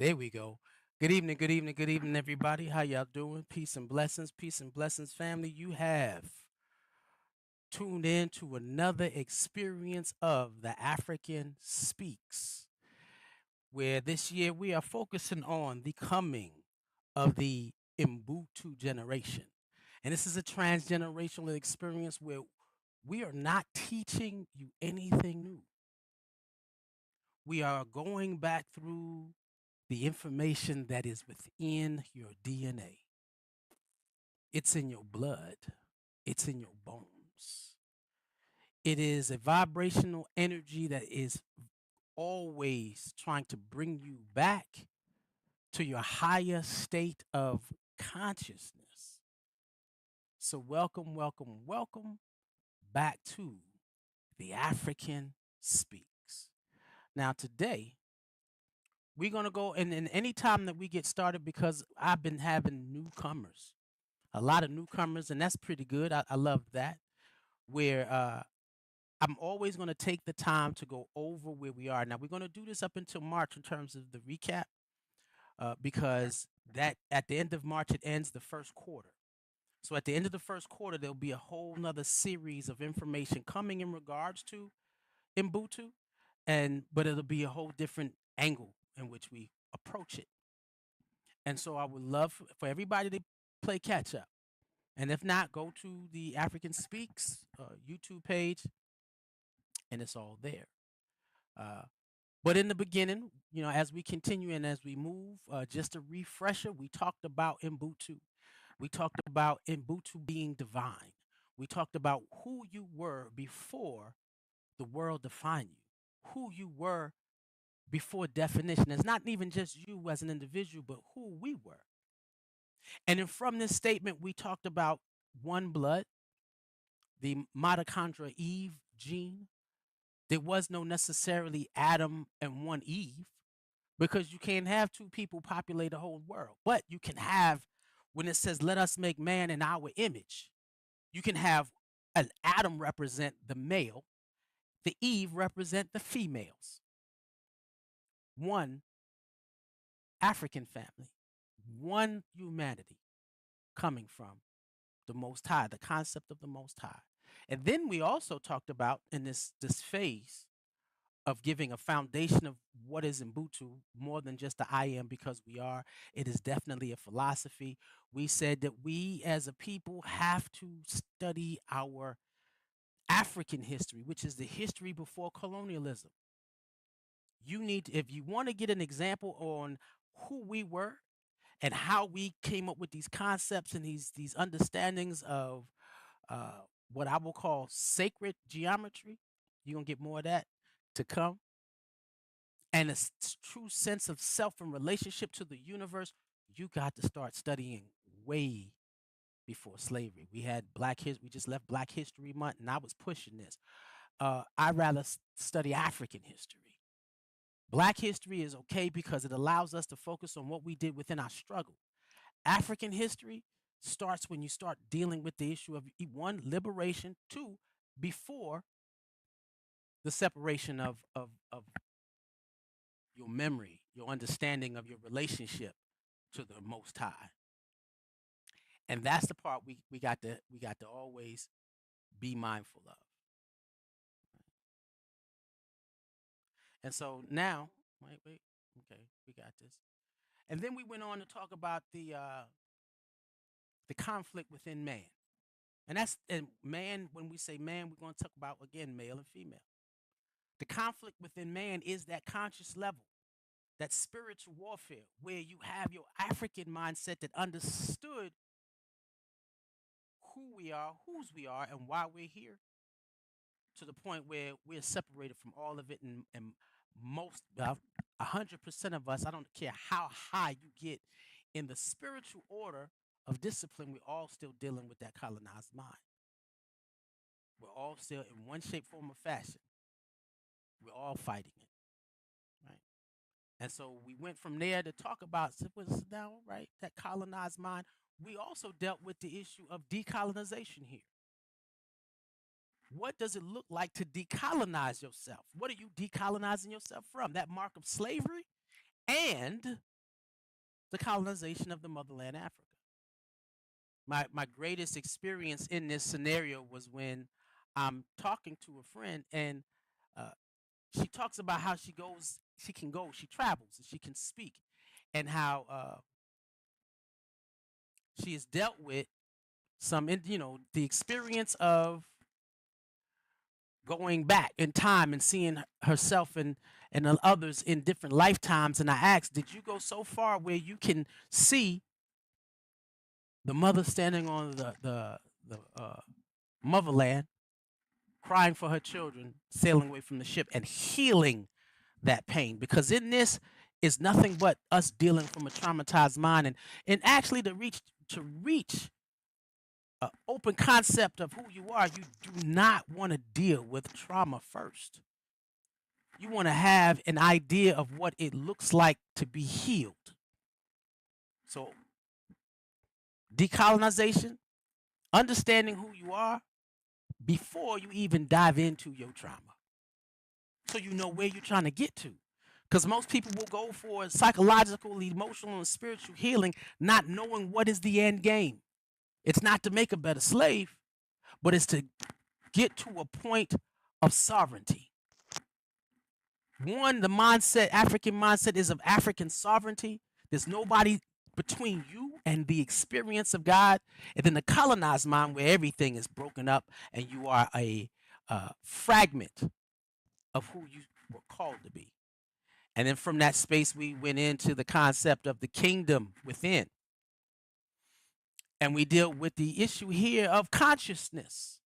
There we go. Good evening, good evening, everybody. How y'all doing? Peace and blessings, family. You have tuned in to another experience of the African Speaks, where this year we are focusing on the coming of the Ubuntu generation. And this is a transgenerational experience where we are not teaching you anything new. We are going back through the information that is within your DNA. It's in your blood, it's in your bones. It is a vibrational energy that is always trying to bring you back to your higher state of consciousness. So, welcome, welcome, welcome back to the African Speaks. Now, today, we're going to go, and any time that we get started, because I've been having newcomers, a lot of newcomers, and that's pretty good. I love that. Where I'm always going to take the time to go over where we are. Now, we're going to do this up until March in terms of the recap, because that at the end of March, it ends the first quarter. So at the end of the first quarter, there'll be a whole nother series of information coming in regards to Ubuntu, but it'll be a whole different angle in which we approach it. And so I would love for everybody to play catch up. And if not, go to the African Speaks YouTube page, and it's all there. Uh, but in the beginning, as we continue and as we move, just a refresher, we talked about Ubuntu. We talked about Ubuntu being divine. We talked about who you were before the world defined you, who you were before definition. It's not even just you as an individual, but who we were. And then from this statement, we talked about one blood, the mitochondria Eve gene. There was no necessarily Adam and one Eve, because you can't have two people populate the whole world. But you can have, when it says, let us make man in our image, you can have an Adam represent the male, the Eve represent the females. One African family, one humanity coming from the Most High, the concept of the Most High. And then we also talked about in this phase of giving a foundation of what is Ubuntu, more than just the I am because we are. It is definitely a philosophy. We said that we as a people have to study our African history, which is the history before colonialism. You need, if you want to get an example on who we were and how we came up with these concepts and these understandings of uh, what I will call sacred geometry, you're gonna get more of that to come, and a true sense of self and relationship to the universe. You got to start studying way before slavery. We had Black History. We just left Black History Month, and I was pushing this. I'd rather study African history. Black history is okay because it allows us to focus on what we did within our struggle. African history starts when you start dealing with the issue of one, liberation, two, before the separation of your memory, your understanding of your relationship to the Most High. And that's the part we got to always be mindful of. And so now, wait, okay, we got this. And then we went on to talk about the conflict within man. And man, when we say man, we're going to talk about again male and female. The conflict within man is that conscious level, that spiritual warfare, where you have your African mindset that understood who we are, whose we are, and why we're here, to the point where we're separated from all of it. And most, 100% of us, I don't care how high you get in the spiritual order of discipline, we're all still dealing with that colonized mind. We're all still, in one shape, form, or fashion, we're all fighting it, right? And so we went from there to talk about what's now, right? That colonized mind. We also dealt with the issue of decolonization here. What does it look like to decolonize yourself? What are you decolonizing yourself from? That mark of slavery and the colonization of the motherland Africa. My greatest experience in this scenario was when I'm talking to a friend, and uh, she talks about how she travels, and she can speak, and how she has dealt with the experience of going back in time and seeing herself and others in different lifetimes. And I asked, did you go so far where you can see the mother standing on the motherland, crying for her children, sailing away from the ship, and healing that pain? Because in this is nothing but us dealing from a traumatized mind, and actually to reach an open concept of who you are. You do not want to deal with trauma first. You want to have an idea of what it looks like to be healed. So, decolonization, understanding who you are before you even dive into your trauma. So you know where you're trying to get to. Because most people will go for psychological, emotional, and spiritual healing, not knowing what is the end game. It's not to make a better slave, but it's to get to a point of sovereignty. One, the mindset, African mindset, is of African sovereignty. There's nobody between you and the experience of God. And then the colonized mind, where everything is broken up and you are a fragment of who you were called to be. And then from that space, we went into the concept of the kingdom within. And we deal with the issue here of consciousness.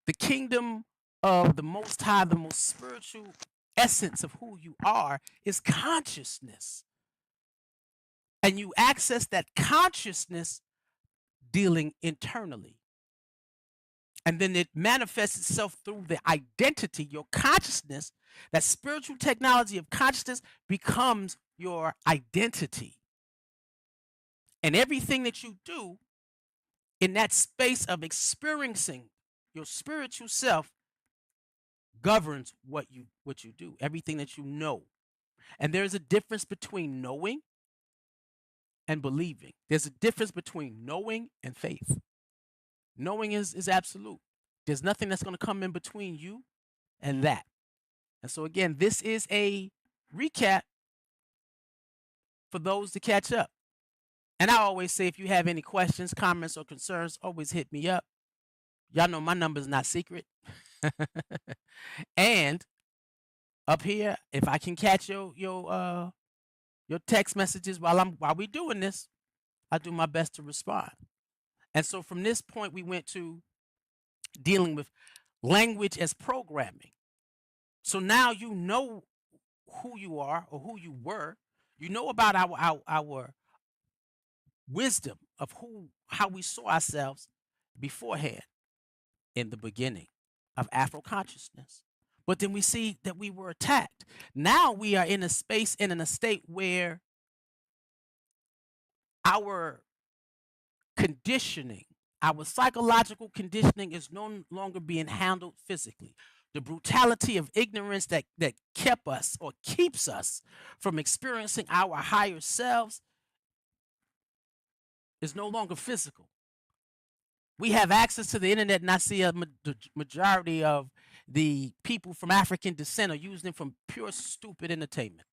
The kingdom of the Most High, the most spiritual essence of who you are, is consciousness. And you access that consciousness dealing internally. And then it manifests itself through the identity, your consciousness. That spiritual technology of consciousness becomes your identity. And everything that you do in that space of experiencing your spiritual self governs what you do, everything that you know. And there's a difference between knowing and believing. There's a difference between knowing and faith. Knowing is absolute. There's nothing that's going to come in between you and that. And so again, this is a recap for those to catch up. And I always say, if you have any questions, comments, or concerns, always hit me up. Y'all know my number is not secret. And up here, if I can catch your text messages while we doing this, I do my best to respond. And so from this point, we went to dealing with language as programming. So now you know who you are or who you were. You know about our wisdom of how we saw ourselves beforehand in the beginning of Afro consciousness. But then we see that we were attacked. Now we are in a space and in a state where our conditioning, our psychological conditioning, is no longer being handled physically. The brutality of ignorance that kept us or keeps us from experiencing our higher selves is no longer physical. We have access to the internet, and I see the majority of the people from African descent are using it from pure stupid entertainment.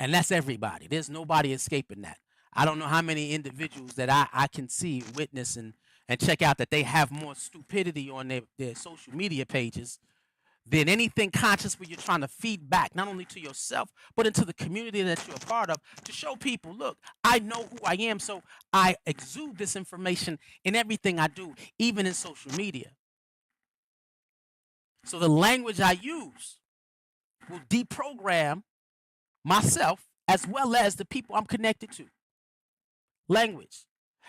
And that's everybody. There's nobody escaping that. I don't know how many individuals that I can see, witness, and check out that they have more stupidity on their social media pages than anything conscious, where you're trying to feed back not only to yourself, but into the community that you're a part of, to show people, look, I know who I am, so I exude this information in everything I do, even in social media. So the language I use will deprogram myself as well as the people I'm connected to. Language.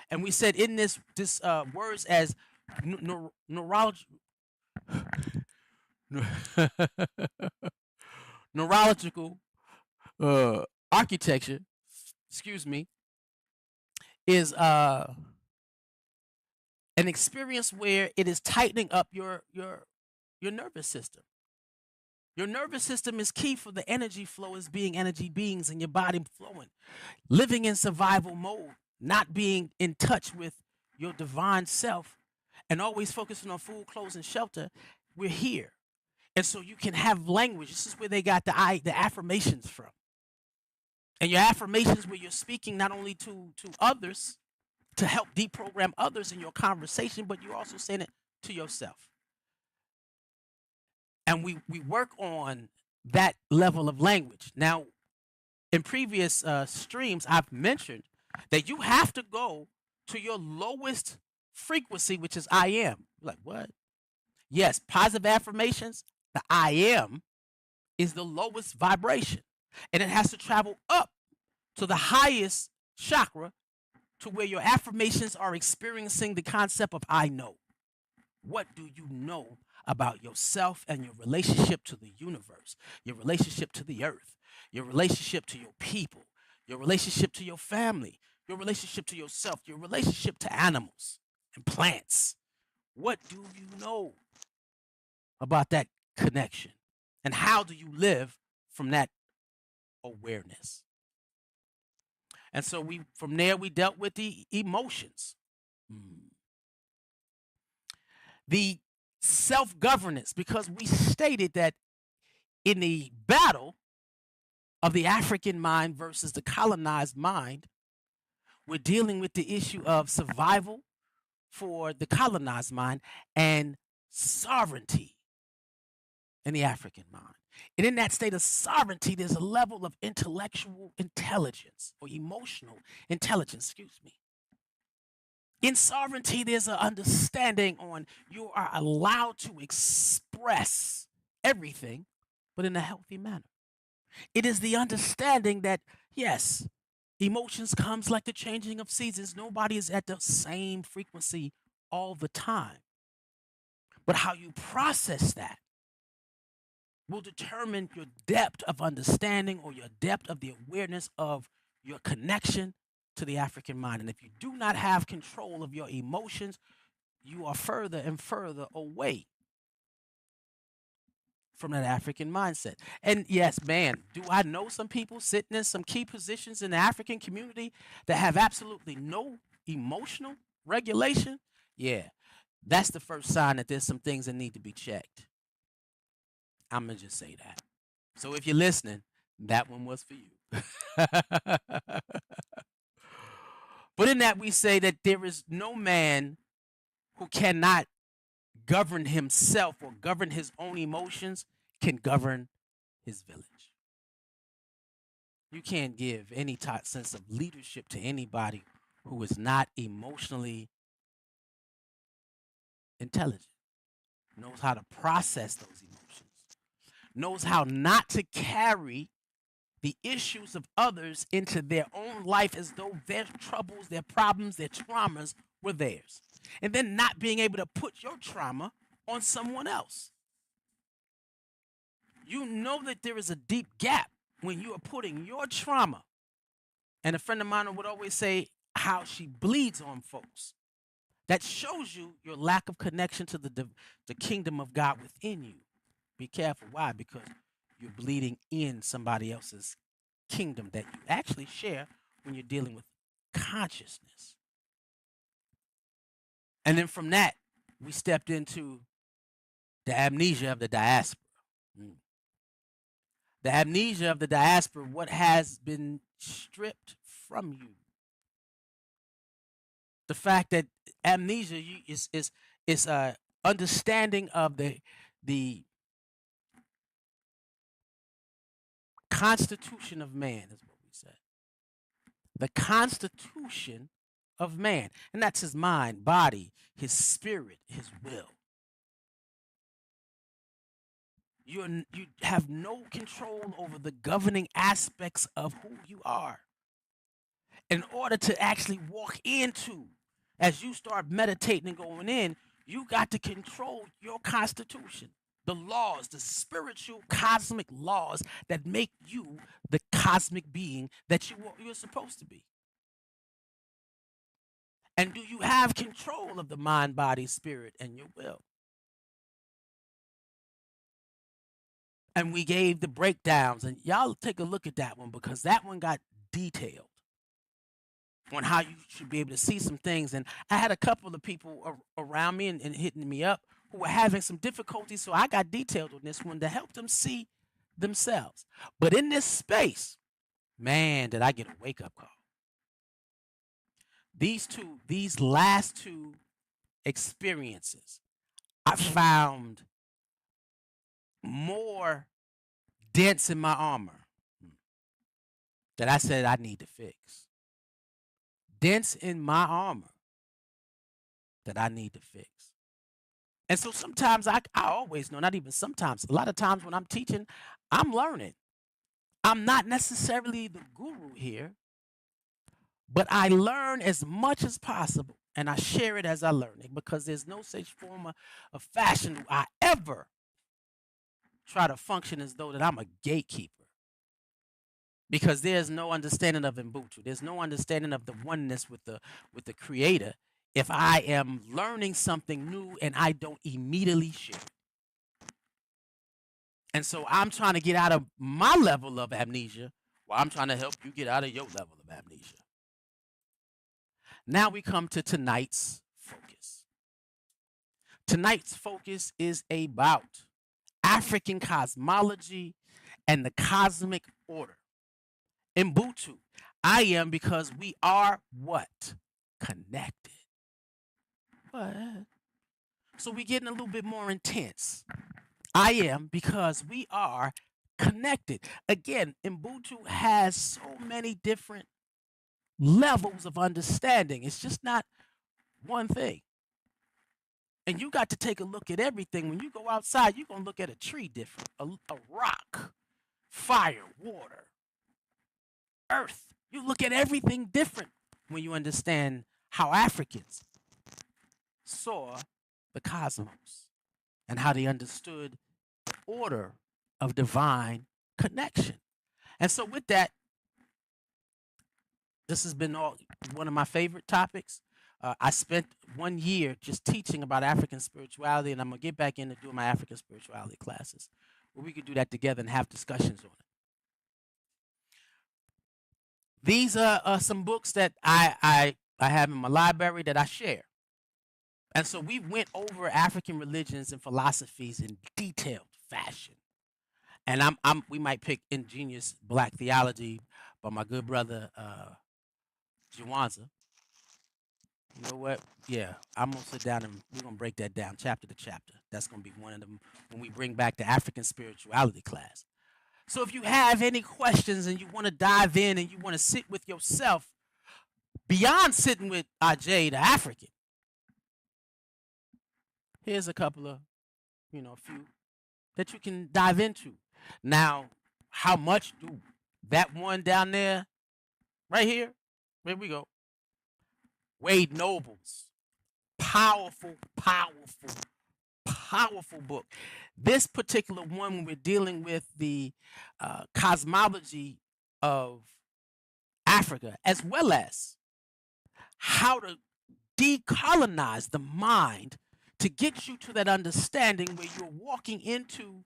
And we said in this words as neurology, neurological architecture, excuse me, is an experience where it is tightening up your nervous system. Your nervous system is key for the energy flow as being energy beings in your body flowing, living in survival mode, not being in touch with your divine self, and always focusing on food, clothes, and shelter. We're here. And so you can have language. This is where they got the affirmations from. And your affirmations where you're speaking not only to others to help deprogram others in your conversation, but you're also saying it to yourself. And we work on that level of language. Now, in previous streams, I've mentioned that you have to go to your lowest frequency, which is I am. Like, what? Yes, positive affirmations, the I am is the lowest vibration. And it has to travel up to the highest chakra to where your affirmations are experiencing the concept of I know. What do you know about yourself and your relationship to the universe, your relationship to the earth, your relationship to your people, your relationship to your family, your relationship to yourself, your relationship to animals and plants? What do you know about that connection? And how do you live from that awareness? And so we from there we dealt with the emotions. The self-governance, because we stated that in the battle of the African mind versus the colonized mind, we're dealing with the issue of survival for the colonized mind and sovereignty in the African mind. And in that state of sovereignty, there's a level of intellectual intelligence or emotional intelligence, excuse me. In sovereignty, there's an understanding on you are allowed to express everything, but in a healthy manner. It is the understanding that, yes, emotions comes like the changing of seasons. Nobody is at the same frequency all the time. But how you process that will determine your depth of understanding or your depth of the awareness of your connection to the African mind. And if you do not have control of your emotions, you are further and further away from that African mindset. And yes, man, do I know some people sitting in some key positions in the African community that have absolutely no emotional regulation? Yeah, that's the first sign that there's some things that need to be checked. I'm going to just say that. So if you're listening, that one was for you. But in that, we say that there is no man who cannot govern himself or govern his own emotions can govern his village. You can't give any type sense of leadership to anybody who is not emotionally intelligent, knows how to process those emotions, knows how not to carry the issues of others into their own life as though their troubles, their problems, their traumas were theirs. And then not being able to put your trauma on someone else. You know that there is a deep gap when you are putting your trauma. And a friend of mine would always say how she bleeds on folks. That shows you your lack of connection to the kingdom of God within you. Be careful. Why? Because you're bleeding in somebody else's kingdom that you actually share when you're dealing with consciousness. And then from that, we stepped into the amnesia of the diaspora. The amnesia of the diaspora, what has been stripped from you. The fact that amnesia is a understanding of the constitution of man, is what we said. The constitution of man, and that's his mind, body, his spirit, his will. You have no control over the governing aspects of who you are. In order to actually walk into, as you start meditating and going in, you got to control your constitution, the laws, the spiritual cosmic laws that make you the cosmic being that you're supposed to be. And do you have control of the mind, body, spirit, and your will? And we gave the breakdowns. And y'all take a look at that one because that one got detailed on how you should be able to see some things. And I had a couple of people around me and hitting me up who were having some difficulties. So I got detailed on this one to help them see themselves. But in this space, man, did I get a wake up call. These last two experiences, I found more dents in my armor that I said I need to fix. Dents in my armor that I need to fix. And so sometimes I always know, not even sometimes, a lot of times when I'm teaching, I'm learning. I'm not necessarily the guru here, but I learn as much as possible and I share it as I learn it because there's no such form of fashion do I ever try to function as though that I'm a gatekeeper. Because there's no understanding of Ubuntu. There's no understanding of the oneness with the creator if I am learning something new and I don't immediately share it. And so I'm trying to get out of my level of amnesia while I'm trying to help you get out of your level of amnesia. Now we come to tonight's focus. Tonight's focus is about African cosmology and the cosmic order. Ubuntu. I am because we are what? Connected. What? So we're getting a little bit more intense. I am because we are connected. Again, Ubuntu has so many different levels of understanding. It's just not one thing. And you got to take a look at everything. When you go outside, you're going to look at a tree different, a rock, fire, water, earth. You look at everything different when you understand how Africans saw the cosmos and how they understood the order of divine connection. And so with that, this has been one of my favorite topics. I spent 1 year just teaching about African spirituality, and I'm going to get back into doing my African spirituality classes where we could do that together and have discussions on it. These are some books that I have in my library that I share. And so we went over African religions and philosophies in detailed fashion. And we might pick Ingenious Black Theology by my good brother Jawanza. You know what? Yeah, I'm going to sit down and we're going to break that down chapter to chapter. That's going to be one of them when we bring back the African spirituality class. So if you have any questions and you want to dive in and you want to sit with yourself beyond sitting with Ajay, the African, here's a couple of, a few that you can dive into. Now, how much do that one down there, right here we go, Wade Noble's powerful book. This particular one, when we're dealing with the cosmology of Africa, as well as how to decolonize the mind to get you to that understanding where you're walking into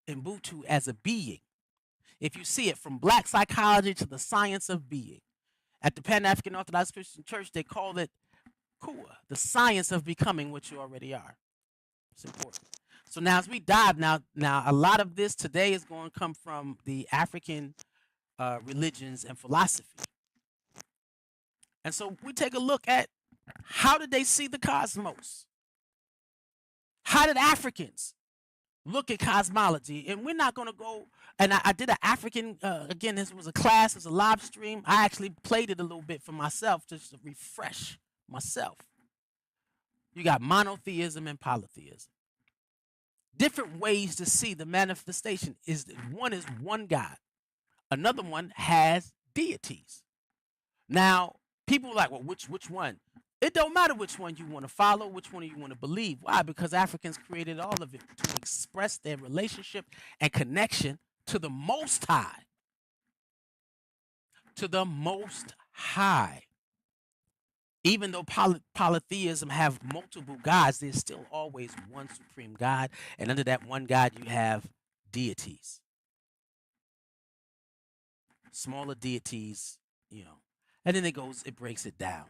Ubuntu as a being. If you see it from Black psychology to the science of being. At the Pan-African Orthodox Christian Church, they call it Kua, the science of becoming what you already are. It's important. So now as we dive, now a lot of this today is going to come from the African religions and philosophy. And so we take a look at how did they see the cosmos? How did Africans look at cosmology? And we're not going to go, and I did an African, again, this was a class, it was a live stream. I actually played it a little bit for myself just to refresh myself. You got monotheism and polytheism. Different ways to see the manifestation. One is one God. Another one has deities. Now, people are like, well, which one? It don't matter which one you want to follow, which one you want to believe. Why? Because Africans created all of it to express their relationship and connection to the Most High. To the Most High. Even though polytheism have multiple gods, there's still always one supreme God. And under that one God, you have deities. Smaller deities, and then it breaks it down.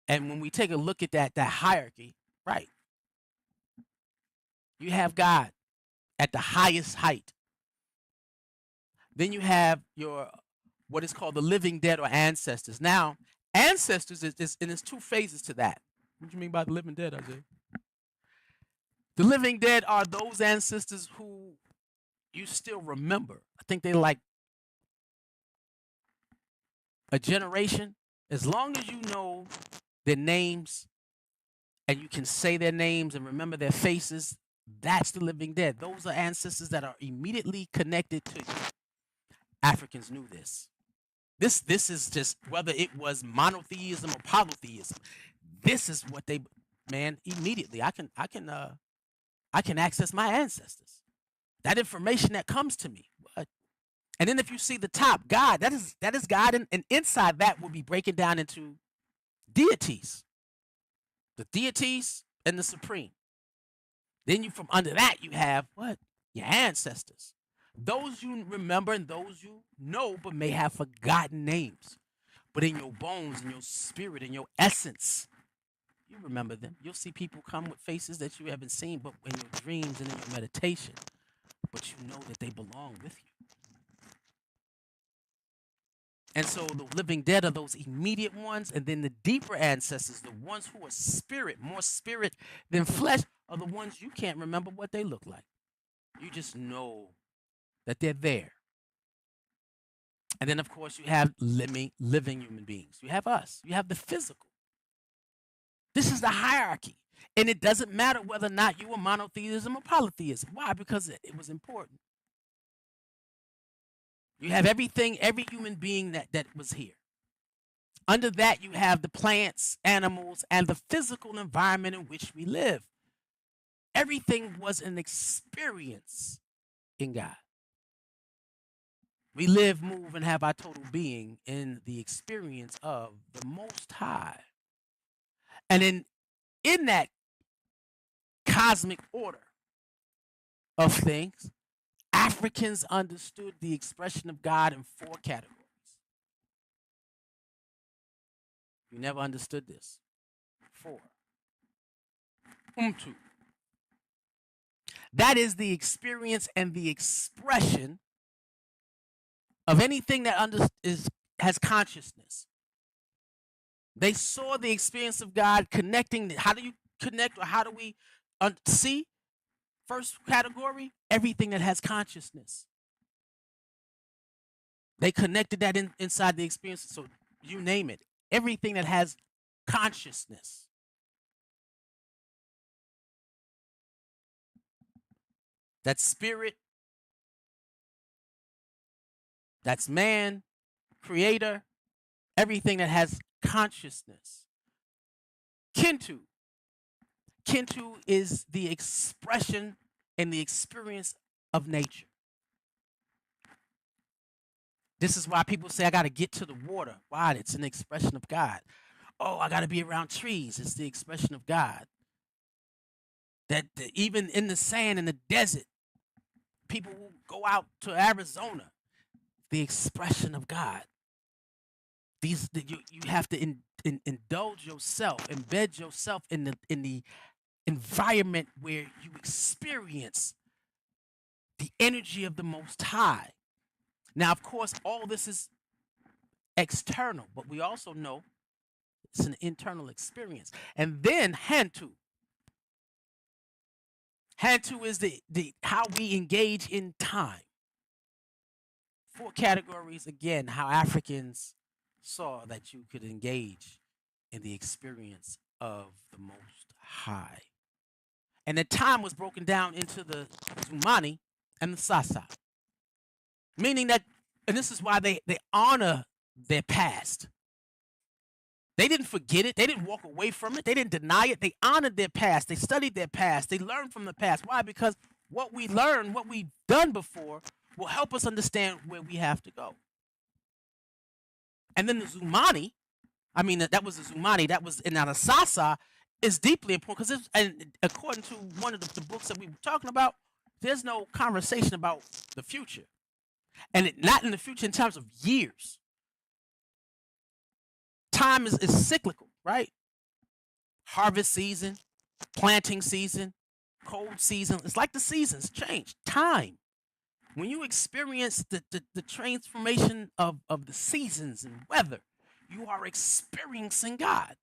And when we take a look at that hierarchy, right, you have God at the highest height. Then you have what is called the living dead or ancestors. Now, ancestors is and there's two phases to that. What do you mean by the living dead, Isaiah? The living dead are those ancestors who you still remember. I think they like a generation. As long as you know their names and you can say their names and remember their faces, that's the living dead. Those are ancestors that are immediately connected to you. Africans knew this. This is just whether it was monotheism or polytheism. This is what they, man, immediately I can access my ancestors. That information that comes to me. What? And then if you see the top, God, that is God, and inside that will be breaking down into deities. The deities and the supreme. Then you from under that you have what? Your ancestors. Those you remember and those you know but may have forgotten names. But in your bones, in your spirit, in your essence, you remember them. You'll see people come with faces that you haven't seen, but in your dreams and in your meditation. But you know that they belong with you. And so the living dead are those immediate ones, and then the deeper ancestors, the ones who are spirit, more spirit than flesh, are the ones you can't remember what they look like. You just know that they're there. And then, of course, you have living human beings. You have us. You have the physical. This is the hierarchy. And it doesn't matter whether or not you were monotheism or polytheism. Why? Because it was important. You have everything, every human being that was here. Under that, you have the plants, animals, and the physical environment in which we live. Everything was an experience in God. We live, move, and have our total being in the experience of the Most High. And in that cosmic order of things, Africans understood the expression of God in 4 categories. You never understood this. 4. Ubuntu. That is the experience and the expression of anything that has consciousness. They saw the experience of God connecting. How do you connect, or how do we see? First category, everything that has consciousness. They connected that inside the experience. So you name it. Everything that has consciousness. That's spirit. That's man, creator, everything that has consciousness. Kintu. Kintu is the expression and the experience of nature. This is why people say, I got to get to the water. Why? It's an expression of God. Oh, I got to be around trees. It's the expression of God. That even in the sand, in the desert, people who go out to Arizona, the expression of God. You have to indulge yourself, embed yourself in the environment where you experience the energy of the Most High. Now, of course, all this is external, but we also know it's an internal experience. And then Hantu. Hantu is the how we engage in time. 4 categories, again, how Africans saw that you could engage in the experience of the Most High. And the time was broken down into the Zumani and the Sasa. Meaning that, and this is why they honor their past. They didn't forget it. They didn't walk away from it. They didn't deny it. They honored their past. They studied their past. They learned from the past. Why? Because what we learned, what we've done before, will help us understand where we have to go. And then the Zumani, that was the Zumani, that was in the Sasa, is deeply important because, and according to one of the books that we were talking about, There's no conversation about the future. And not in the future in terms of years. Time is cyclical, right? Harvest season, planting season, cold season. It's like the seasons change. Time. When you experience the transformation of the seasons and weather, you are experiencing God.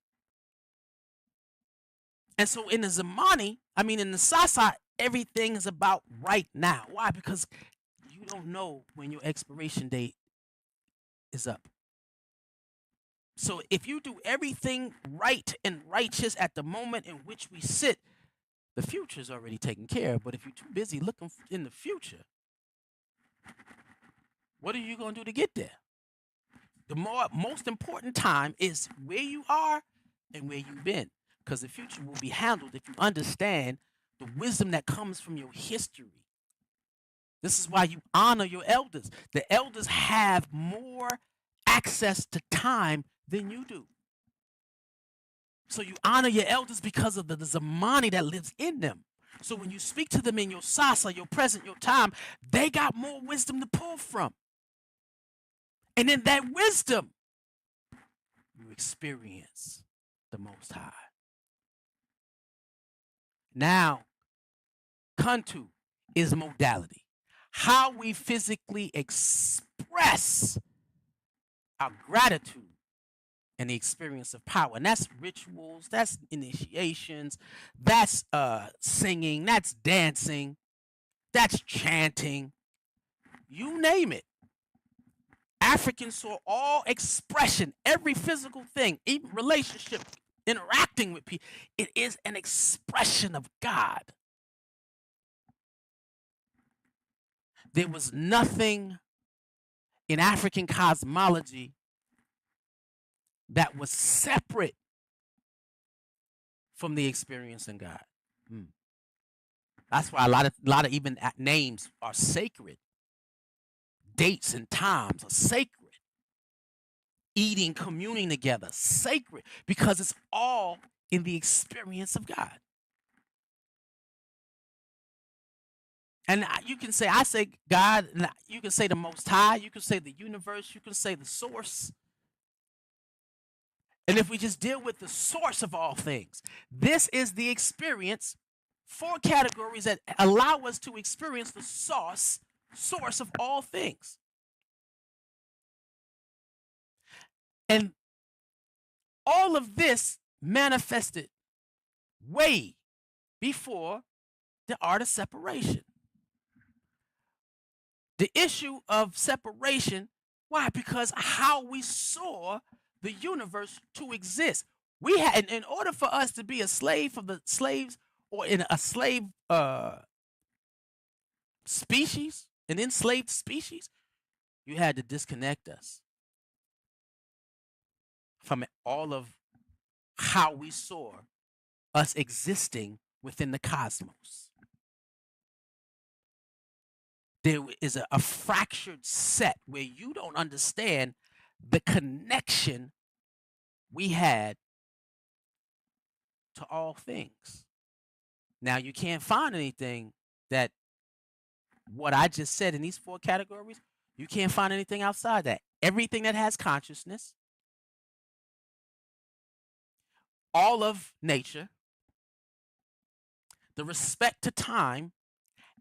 And so in the Zamani, in the Sasa, everything is about right now. Why? Because you don't know when your expiration date is up. So if you do everything right and righteous at the moment in which we sit, the future is already taken care of. But if you're too busy looking in the future, what are you going to do to get there? The most important time is where you are and where you've been, because the future will be handled if you understand the wisdom that comes from your history. This is why you honor your elders. The elders have more access to time than you do. So you honor your elders because of the Zamani that lives in them. So when you speak to them in your Sasa, your present, your time, they got more wisdom to pull from. And in that wisdom, you experience the Most High. Now, Kuntu is modality. How we physically express our gratitude and the experience of power. And that's rituals, that's initiations, that's singing, that's dancing, that's chanting, you name it. Africans saw all expression, every physical thing, even relationship, interacting with people. It is an expression of God. There was nothing in African cosmology that was separate from the experience in God. That's why a lot of even names are sacred. Dates and times are sacred. Eating, communing together, sacred, because it's all in the experience of God. And you can say, I say God, and you can say the Most High, you can say the universe, you can say the source. And if we just deal with the source of all things, this is the experience, 4 categories that allow us to experience the source of all things. And all of this manifested way before the art of separation. The issue of separation, why? Because how we saw the universe to exist. We had, in order for us to be a slave of the slaves, or in a slave species, an enslaved species, you had to disconnect us from all of how we saw us existing within the cosmos. There is a fractured set where you don't understand the connection we had to all things. Now, you can't find anything that what I just said in these 4 categories, you can't find anything outside that. Everything that has consciousness, all of nature, the respect to time,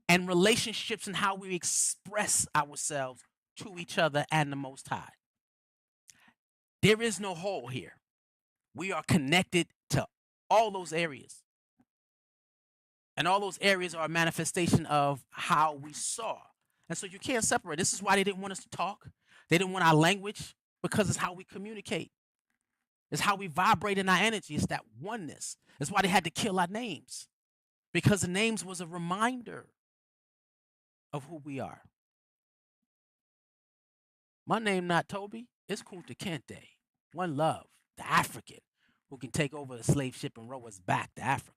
and relationships and how we express ourselves to each other and the Most High. There is no hole here. We are connected to all those areas. And all those areas are a manifestation of how we saw. And so you can't separate. This is why they didn't want us to talk. They didn't want our language, because it's how we communicate. It's how we vibrate in our energy. It's that oneness. That's why they had to kill our names, because the names was a reminder of who we are. My name not Toby. It's Kunta Kinte. One love, the African who can take over the slave ship and row us back to Africa.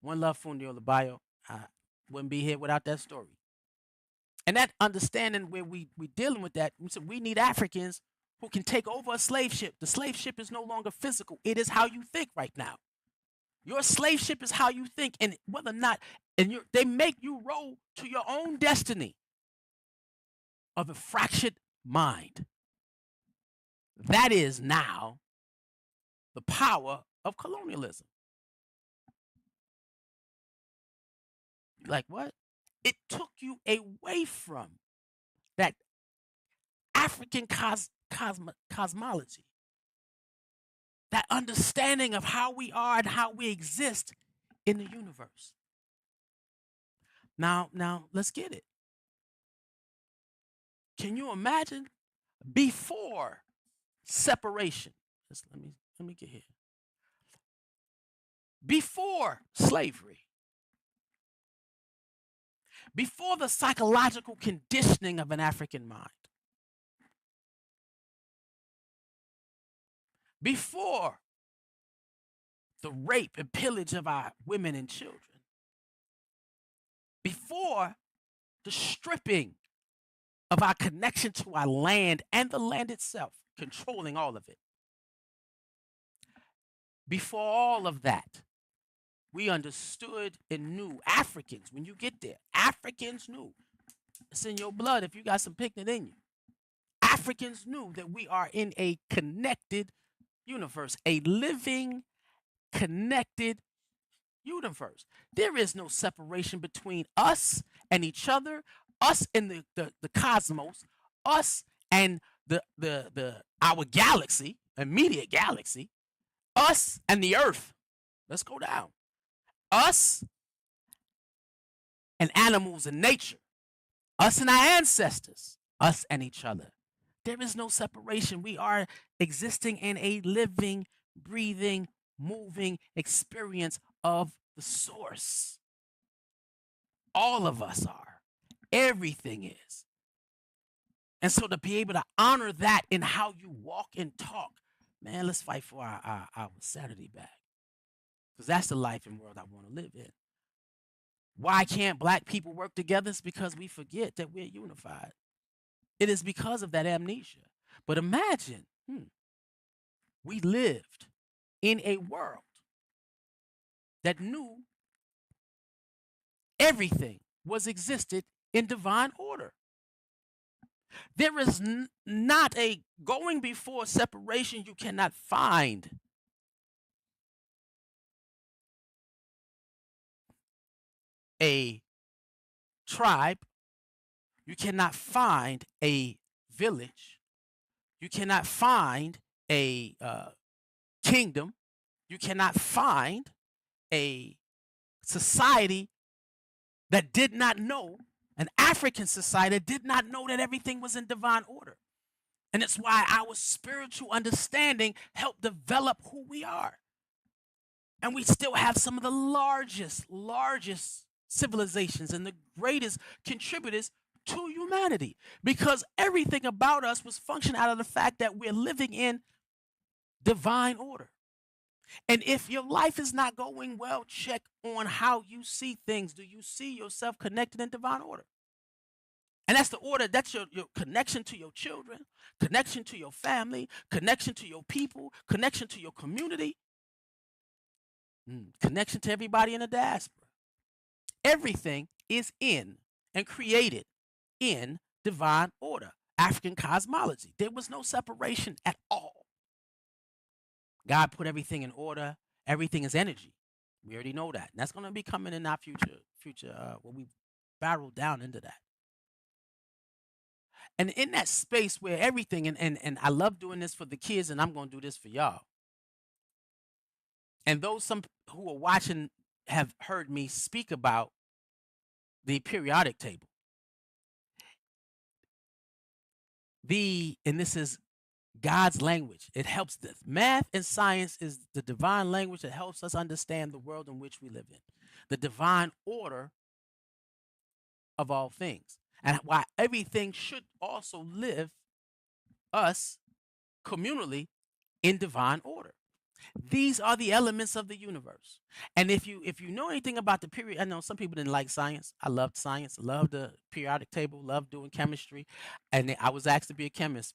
One love, Fundio Labayo. I wouldn't be here without that story. And that understanding where we dealing with that, we need Africans who can take over a slave ship. The slave ship is no longer physical. It is how you think right now. Your slave ship is how you think. And whether or not And they make you roll to your own destiny of a fractured mind. That is now the power of colonialism. Like what? It took you away from that African cosmology, that understanding of how we are and how we exist in the universe. Now let's get it. Can you imagine before separation? Let me get here. Before slavery, before the psychological conditioning of an African mind, before the rape and pillage of our women and children, before the stripping of our connection to our land and the land itself, controlling all of it. Before all of that, we understood and knew, Africans, when you get there, Africans knew. It's in your blood if you got some picnic in you. Africans knew that we are in a connected universe, a living, connected universe. There is no separation between us and each other, us and the cosmos, us and our galaxy, immediate galaxy, us and the earth. Let's go down. Us and animals and nature, us and our ancestors, us and each other. There is no separation. We are existing in a living, breathing, moving experience of the source. All of us are. Everything is. And so to be able to honor that in how you walk and talk, man, let's fight for our sanity back. Because that's the life and world I want to live in. Why can't black people work together? It's because we forget that we're unified. It is because of that amnesia. But imagine, we lived in a world that knew everything was existed in divine order. There is not a going before separation. You cannot find a tribe. You cannot find a village. You cannot find a kingdom. You cannot find a society that did not know, an African society that did not know that everything was in divine order. And it's why our spiritual understanding helped develop who we are. And we still have some of the largest civilizations and the greatest contributors to humanity, because everything about us was functioning out of the fact that we're living in divine order. And if your life is not going well, check on how you see things. Do you see yourself connected in divine order? And that's the order. That's your connection to your children, connection to your family, connection to your people, connection to your community, connection to everybody in the diaspora. Everything is in and created in divine order. African cosmology. There was no separation at all. God put everything in order. Everything is energy. We already know that. And that's going to be coming in our future when we barrel down into that. And in that space where everything, and I love doing this for the kids, and I'm going to do this for y'all. And those some who are watching have heard me speak about the periodic table. And this is God's language. It helps this. Math and science is the divine language that helps us understand the world in which we live in, the divine order of all things, and why everything should also live us communally in divine order. These are the elements of the universe. And if you know anything about the period, I know some people didn't like science. I loved science, loved the periodic table, loved doing chemistry, and I was asked to be a chemist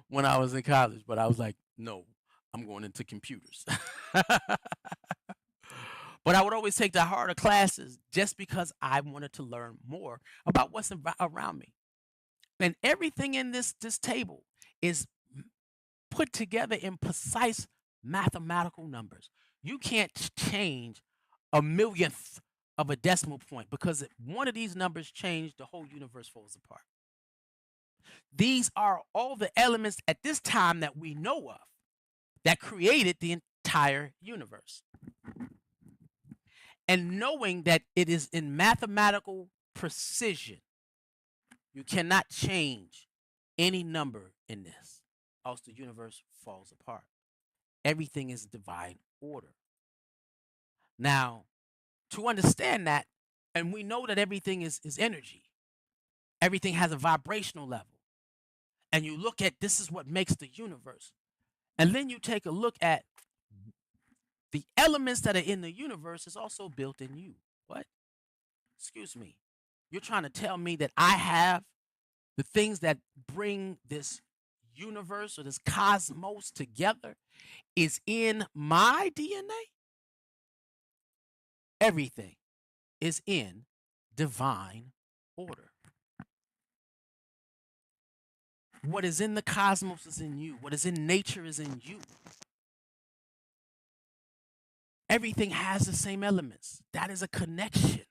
when I was in college, but I was like, no, I'm going into computers. But I would always take the harder classes just because I wanted to learn more about what's around me. And everything in this table is put together in precise mathematical numbers. You can't change a millionth of a decimal point, because if one of these numbers change, the whole universe falls apart. These are all the elements at this time that we know of that created the entire universe. And knowing that it is in mathematical precision, you cannot change any number in this, else the universe falls apart. Everything is divine order. Now, to understand that, and we know that everything is energy, everything has a vibrational level. And you look at, this is what makes the universe. And then you take a look at the elements that are in the universe is also built in you. What? Excuse me. You're trying to tell me that I have the things that bring this universe or this cosmos together is in my DNA? Everything is in divine order. What is in the cosmos is in you. What is in nature is in you. Everything has the same elements. That is a connection.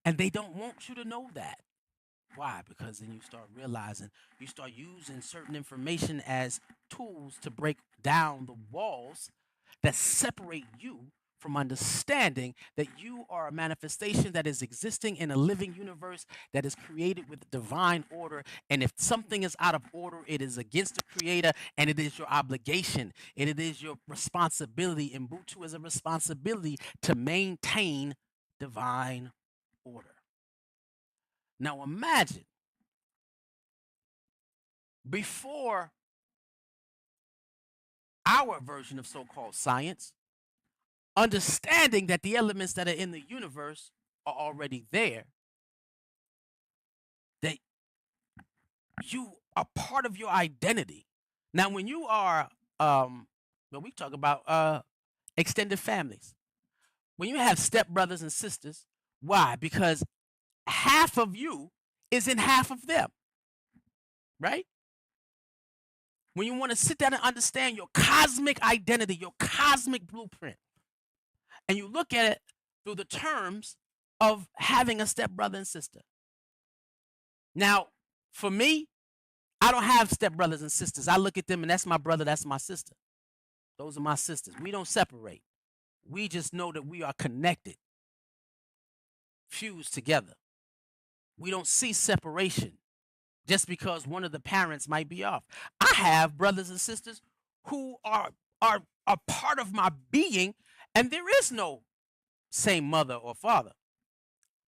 And they don't want you to know that. Why? Because then you start realizing, you start using certain information as tools to break down the walls that separate you from understanding that you are a manifestation that is existing in a living universe that is created with divine order. And if something is out of order, it is against the creator, and it is your obligation, and it is your responsibility. Ubuntu is a responsibility to maintain divine order. Now imagine, before our version of so-called science, understanding that the elements that are in the universe are already there, that you are part of your identity. Now, when you are, when we talk about extended families, when you have stepbrothers and sisters, why? Because half of you is in half of them, right? When you want to sit down and understand your cosmic identity, your cosmic blueprint, and you look at it through the terms of having a stepbrother and sister. Now, for me, I don't have stepbrothers and sisters. I look at them and that's my brother, that's my sister. Those are my sisters. We don't separate. We just know that we are connected, fused together. We don't see separation just because one of the parents might be off. I have brothers and sisters who are a part of my being, and there is no same mother or father.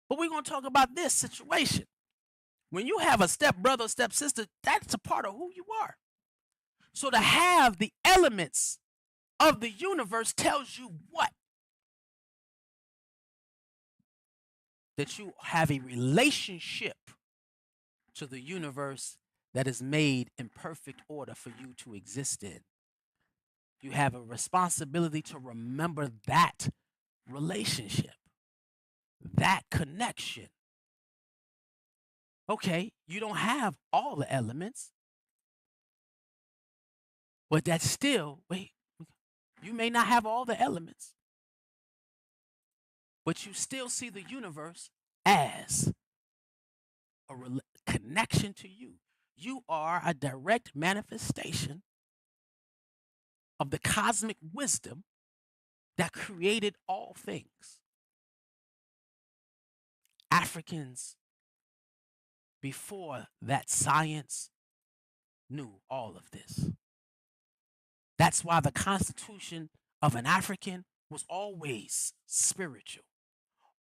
But we're going to talk about this situation. When you have a stepbrother or stepsister, that's a part of who you are. So to have the elements of the universe tells you what? That you have a relationship to the universe that is made in perfect order for you to exist in. You have a responsibility to remember that relationship, that connection. Okay, you don't have all the elements, but that's still, wait, you may not have all the elements, but you still see the universe as a connection to you. You are a direct manifestation of the cosmic wisdom that created all things. Africans, before that science, knew all of this. That's why the constitution of an African was always spiritual,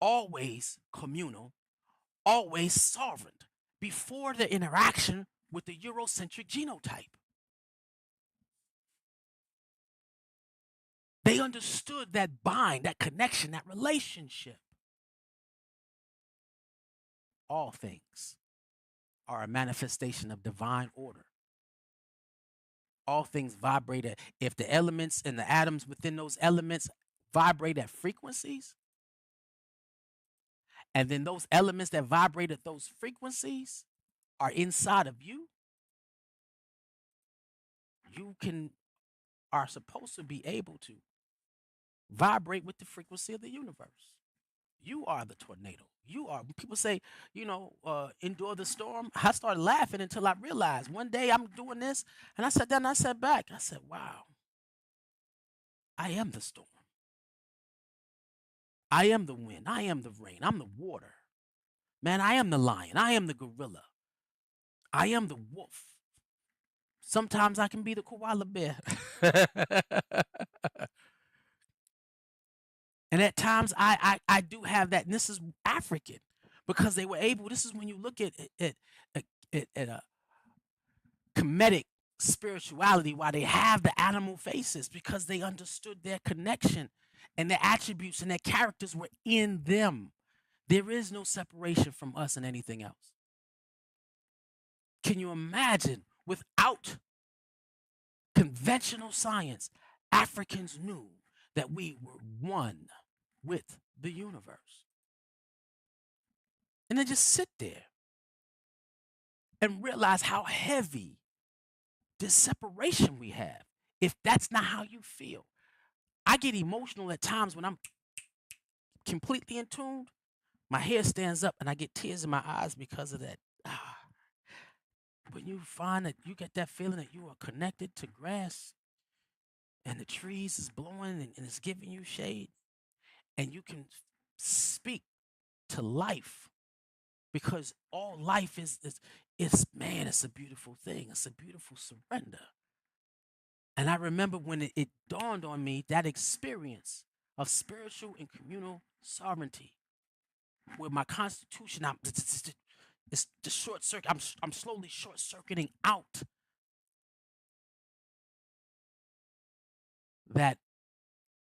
always communal, always sovereign, before the interaction with the Eurocentric genotype. They understood that bind, that connection, that relationship. All things are a manifestation of divine order. All things vibrate. If the elements and the atoms within those elements vibrate at frequencies, and then those elements that vibrate at those frequencies are inside of you, you are supposed to be able to vibrate with the frequency of the universe. You are the tornado. You are. People say, endure the storm. I started laughing until I realized one day I'm doing this, and I sat down and I sat back. I said, wow, I am the storm. I am the wind. I am the rain. I'm the water. Man, I am the lion. I am the gorilla. I am the wolf. Sometimes I can be the koala bear. And at times I do have that. And this is African because they were able. This is when you look at a Kemetic spirituality, why they have the animal faces, because they understood their connection and their attributes and their characters were in them. There is no separation from us and anything else. Can you imagine without conventional science, Africans knew that we were one with the universe. And then just sit there and realize how heavy this separation we have. If that's not how you feel, I get emotional at times when I'm completely in tune. My hair stands up and I get tears in my eyes because of that. When you find that you get that feeling that you are connected to grass and the trees is blowing and it's giving you shade, and you can speak to life, because all life is man, it's a beautiful thing. It's a beautiful surrender. And I remember when it dawned on me, that experience of spiritual and communal sovereignty, where my constitution, it's the short circuit. I'm slowly short circuiting out that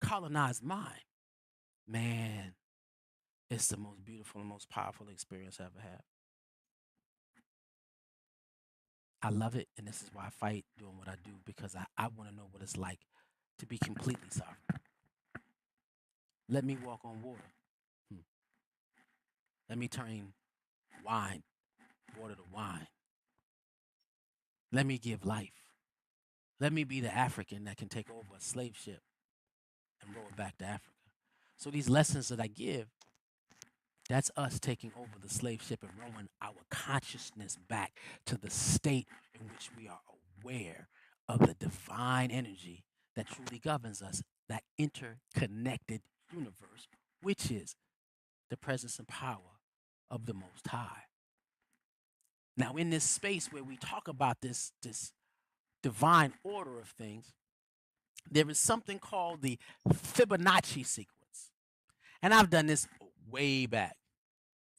colonized mind. Man, it's the most beautiful and most powerful experience I ever had. I love it, and this is why I fight doing what I do, because I want to know what it's like to be completely sovereign. Let me walk on water. Let me turn water to wine. Let me give life. Let me be the African that can take over a slave ship and row it back to Africa. So these lessons that I give, that's us taking over the slave ship and rowing our consciousness back to the state in which we are aware of the divine energy that truly governs us, that interconnected universe, which is the presence and power of the Most High. Now, in this space where we talk about this divine order of things, there is something called the Fibonacci sequence. And I've done this way back.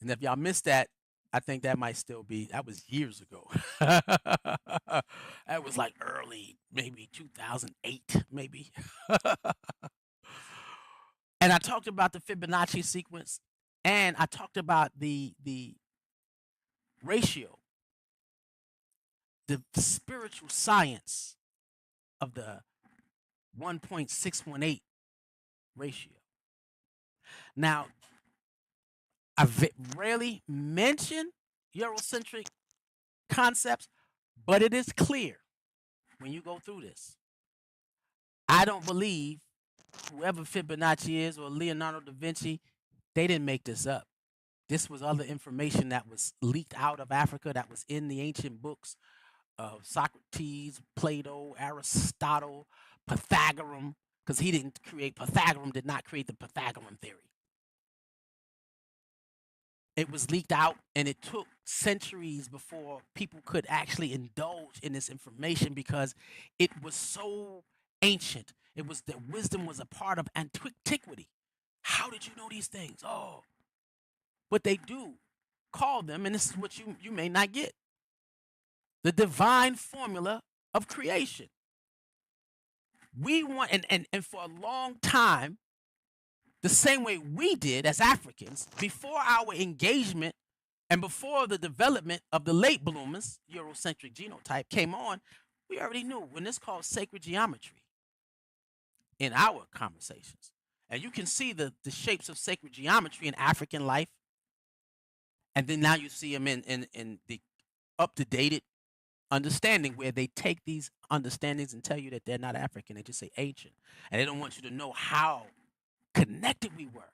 And if y'all missed that, I think that might still be, that was years ago. That was like early, maybe 2008, maybe. And I talked about the Fibonacci sequence, and I talked about the ratio, the spiritual science of the 1.618 ratio. Now, I rarely mention Eurocentric concepts, but it is clear when you go through this. I don't believe whoever Fibonacci is or Leonardo da Vinci, they didn't make this up. This was other information that was leaked out of Africa, that was in the ancient books of Socrates, Plato, Aristotle, Pythagoras, because he didn't create, Pythagoras did not create the Pythagorean theory. It was leaked out, and it took centuries before people could actually indulge in this information, because it was so ancient. It was that wisdom was a part of antiquity. How did you know these things? Oh, but they do call them, and this is what you may not get, the divine formula of creation. We want, and for a long time, the same way we did as Africans, before our engagement and before the development of the late bloomers, Eurocentric genotype, came on, we already knew when it's called sacred geometry in our conversations. And you can see the shapes of sacred geometry in African life. And then now you see them in the up to date understanding where they take these understandings and tell you that they're not African. They just say ancient. And they don't want you to know how connected we were.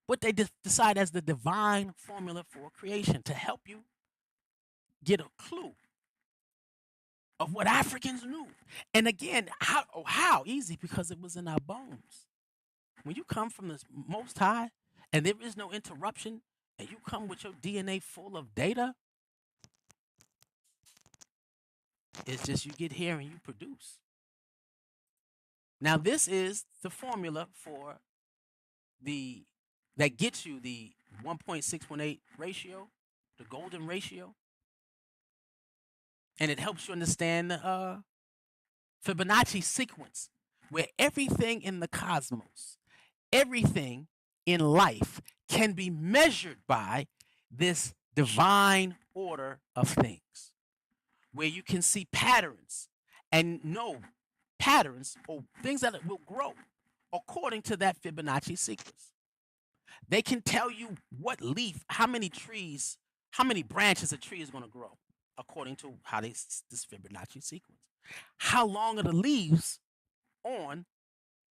What they decide as the divine formula for creation to help you get a clue of what Africans knew. And again, how easy, because it was in our bones. When you come from the Most High and there is no interruption, and you come with your DNA full of data, it's just you get here and you produce. Now, this is the formula for that gets you the 1.618 ratio, the golden ratio, and it helps you understand the Fibonacci sequence, where everything in the cosmos, everything in life can be measured by this divine order of things, where you can see patterns and know patterns or things that will grow according to that Fibonacci sequence. They can tell you what leaf, how many trees, how many branches a tree is going to grow according to how this Fibonacci sequence. How long are the leaves on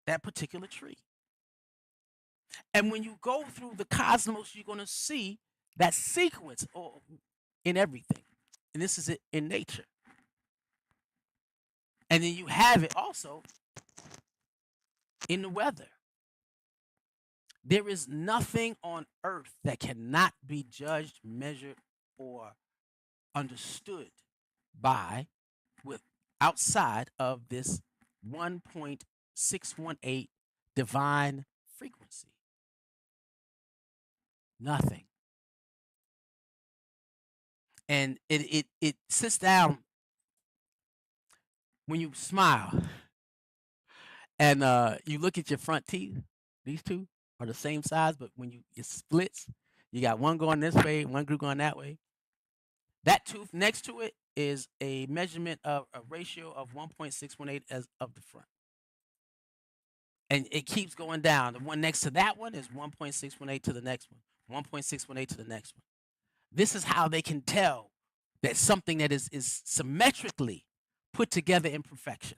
that particular tree? And when you go through the cosmos, you're going to see that sequence in everything. And this is it in nature. And then you have it also in the weather. There is nothing on earth that cannot be judged, measured, or understood by with outside of this 1.618 divine frequency. Nothing. And it sits down when you smile and you look at your front teeth. These two are the same size, but when it splits, you got one going this way, one group going that way. That tooth next to it is a measurement of a ratio of 1.618 as of the front. And it keeps going down. The one next to that one is 1.618 to the next one, 1.618 to the next one. This is how they can tell that something that is symmetrically put together in perfection.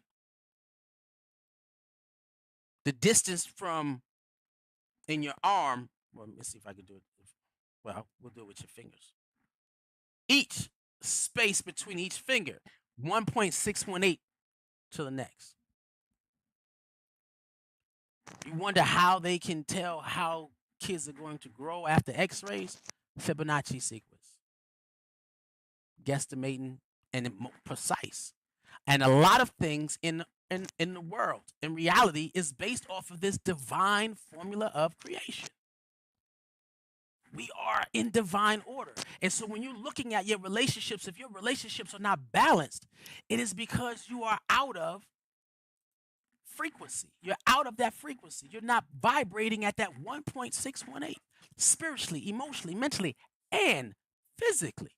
The distance from in your arm, well, let me see if I can do it. Well, we'll do it with your fingers. Each space between each finger, 1.618 to the next. You wonder how they can tell how kids are going to grow after x-rays? Fibonacci sequence. Guesstimating and precise. And a lot of things in the world, in reality, is based off of this divine formula of creation. We are in divine order. And so when you're looking at your relationships, if your relationships are not balanced, it is because you are out of frequency. You're out of that frequency. You're not vibrating at that 1.618 spiritually, emotionally, mentally, and physically.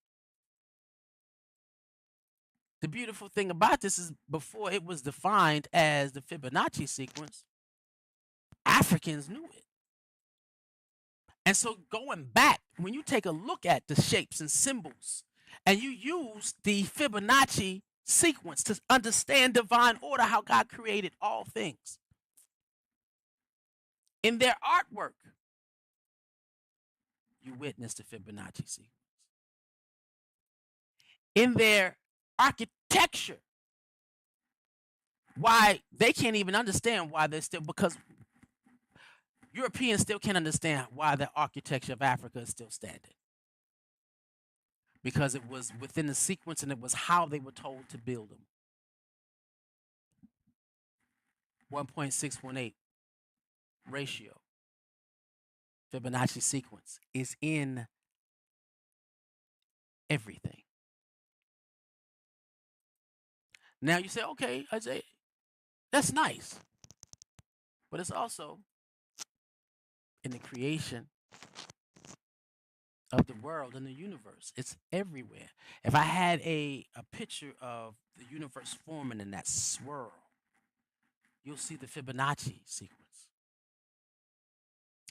The beautiful thing about this is before it was defined as the Fibonacci sequence, Africans knew it. And so going back, when you take a look at the shapes and symbols and you use the Fibonacci sequence to understand divine order, how God created all things, in their artwork, you witness the Fibonacci sequence. In their architecture, why they can't even understand why they're still, because Europeans still can't understand why the architecture of Africa is still standing. Because it was within the sequence and it was how they were told to build them. 1.618 ratio. Fibonacci sequence is in everything. Now you say, okay, Isaiah, that's nice. But it's also in the creation of the world and the universe. It's everywhere. If I had a picture of the universe forming in that swirl, you'll see the Fibonacci sequence.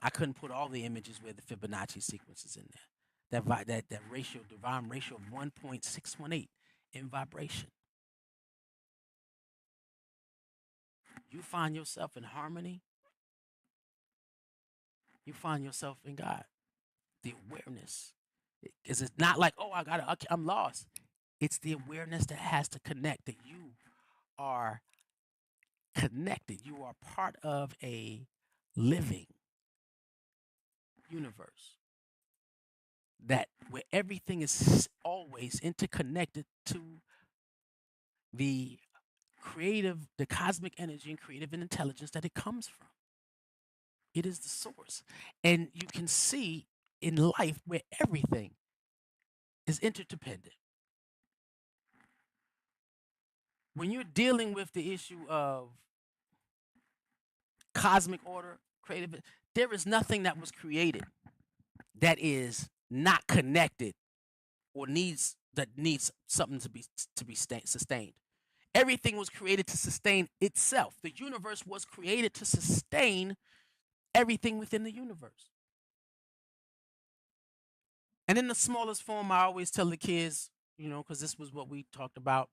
I couldn't put all the images where the Fibonacci sequence is in there. That ratio, divine ratio of 1.618 in vibration. You find yourself in harmony. You find yourself in God. The awareness. Because it's not like, oh, I'm lost. It's the awareness that has to connect, that you are connected. You are part of a living universe that where everything is always interconnected to the the cosmic energy and creative and intelligence that it comes from. It is the source. And you can see in life where everything is interdependent. When you're dealing with the issue of cosmic order, creative, there is nothing that was created that is not connected or needs something to be sustained. Everything was created to sustain itself. The universe was created to sustain everything within the universe. And in the smallest form, I always tell the kids, because this was what we talked about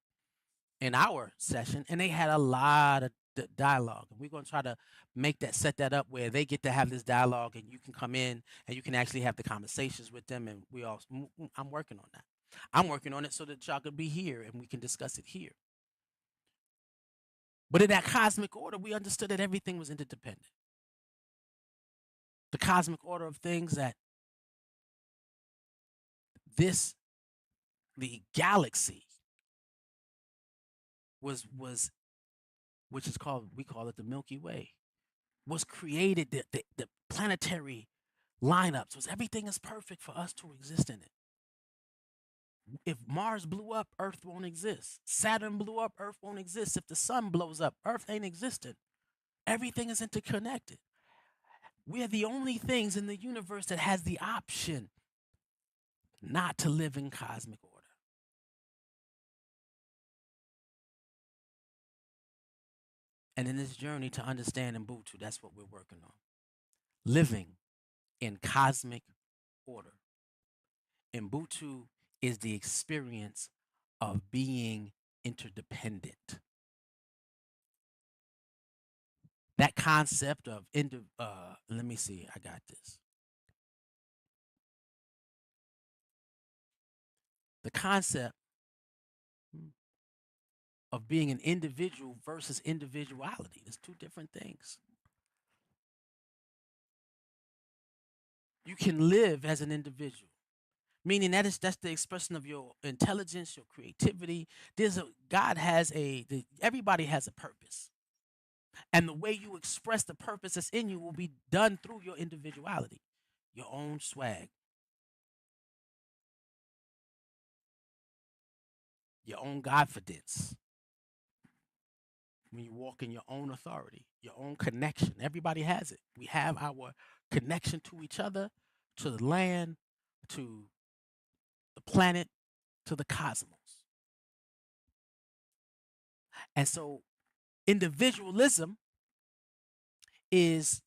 in our session, and they had a lot of dialogue. And we're going to try to set that up where they get to have this dialogue, and you can come in and you can actually have the conversations with them. And I'm working on that. I'm working on it so that y'all could be here and we can discuss it here. But in that cosmic order, we understood that everything was interdependent. The cosmic order of things that the galaxy was which is we call it the Milky Way, was created, the planetary lineups was everything is perfect for us to exist in it. If Mars blew up, Earth won't exist. Saturn blew up, Earth won't exist. If the sun blows up, Earth ain't existent. Everything is interconnected. We're the only things in the universe that has the option not to live in cosmic order. And in this journey to understand Ubuntu, that's what we're working on. Living in cosmic order. Ubuntu is the experience of being interdependent. That concept of let me see, I got this. The concept of being an individual versus individuality. There's two different things. You can live as an individual, meaning that's the expression of your intelligence, your creativity. Everybody has a purpose. And the way you express the purpose that's in you will be done through your individuality, your own swag, your own confidence. When you walk in your own authority, your own connection. Everybody has it. We have our connection to each other, to the land, to the planet, to the cosmos. And so individualism is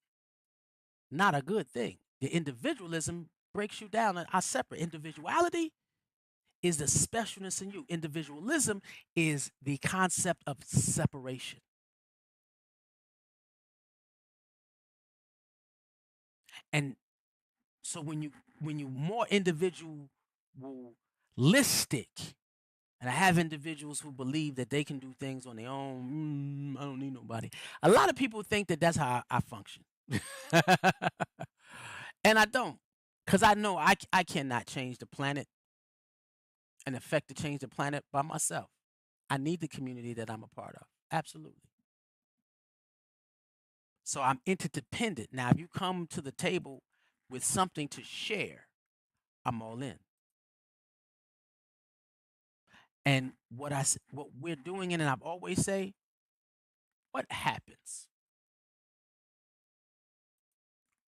not a good thing. The individualism breaks you down and are separate. Individuality is the specialness in you. Individualism is the concept of separation. And so when you more individualistic, and I have individuals who believe that they can do things on their own. I don't need nobody. A lot of people think that that's how I function. And I don't, because I know I cannot change the planet and affect to change the planet by myself. I need the community that I'm a part of. Absolutely. So I'm interdependent. Now, if you come to the table with something to share, I'm all in. And what we're doing, and I've always say, what happens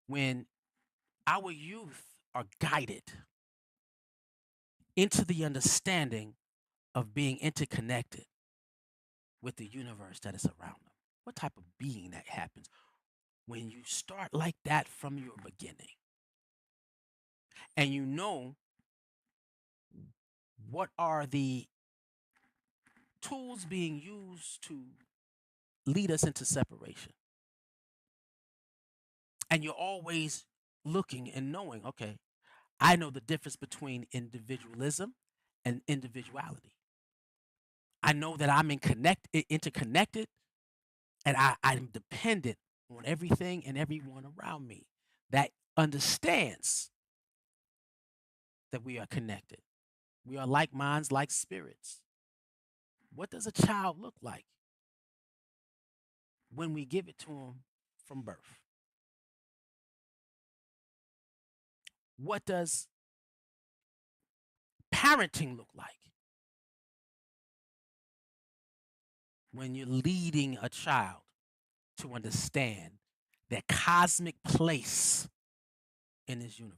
when our youth are guided into the understanding of being interconnected with the universe that is around them? What type of being that happens when you start like that from your beginning, and you know what are the tools being used to lead us into separation, and you're always looking and knowing, okay, I know the difference between individualism and individuality. I know that I'm interconnected, and I'm dependent on everything and everyone around me that understands that we are connected. We are like minds, like spirits. What does a child look like when we give it to him from birth? What does parenting look like when you're leading a child to understand their cosmic place in this universe?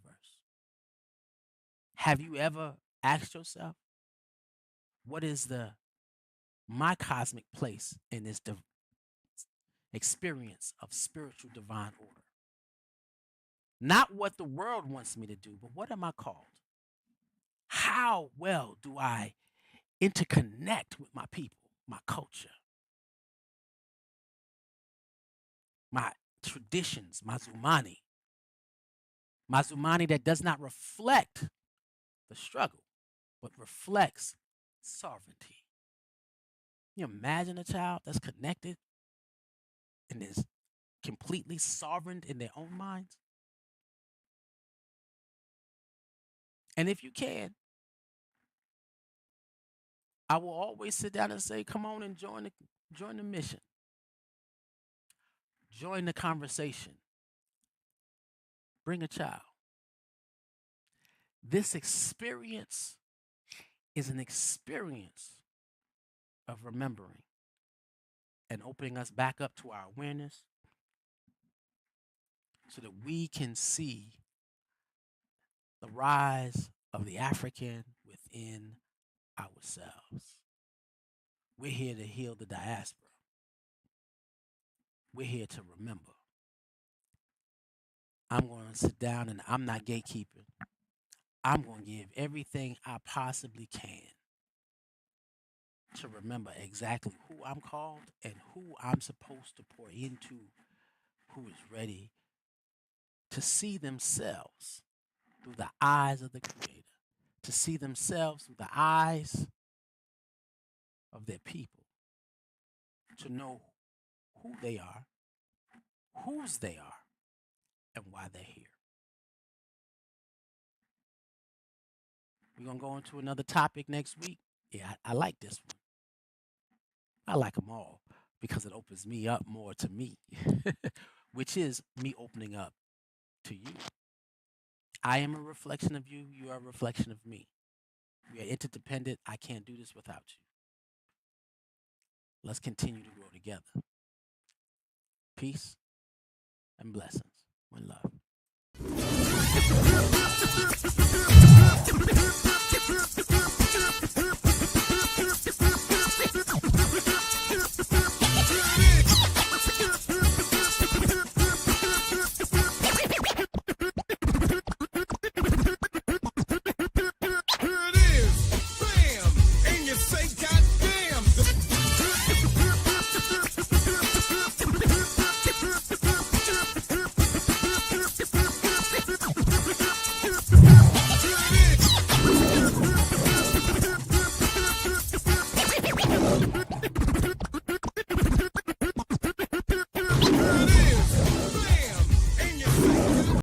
Have you ever asked yourself, what is my cosmic place in this experience of spiritual divine order? Not what the world wants me to do, but what am I called? How well do I interconnect with my people, my culture, my traditions, my Zumani that does not reflect the struggle, but reflects sovereignty. You imagine a child that's connected and is completely sovereign in their own minds? And if you can, I will always sit down and say, come on and join the mission. Join the conversation. Bring a child. This experience is an experience of remembering and opening us back up to our awareness so that we can see the rise of the African within ourselves. We're here to heal the diaspora. We're here to remember. I'm going to sit down and I'm not gatekeeping. I'm going to give everything I possibly can to remember exactly who I'm called and who I'm supposed to pour into, who is ready to see themselves through the eyes of the Creator, to see themselves through the eyes of their people, to know who they are, whose they are, and why they're here. We're going to go into another topic next week. Yeah, I like this one. I like them all because it opens me up more to me, which is me opening up to you. I am a reflection of you. You are a reflection of me. We are interdependent. I can't do this without you. Let's continue to grow together. Peace and blessings. One love. Here it is.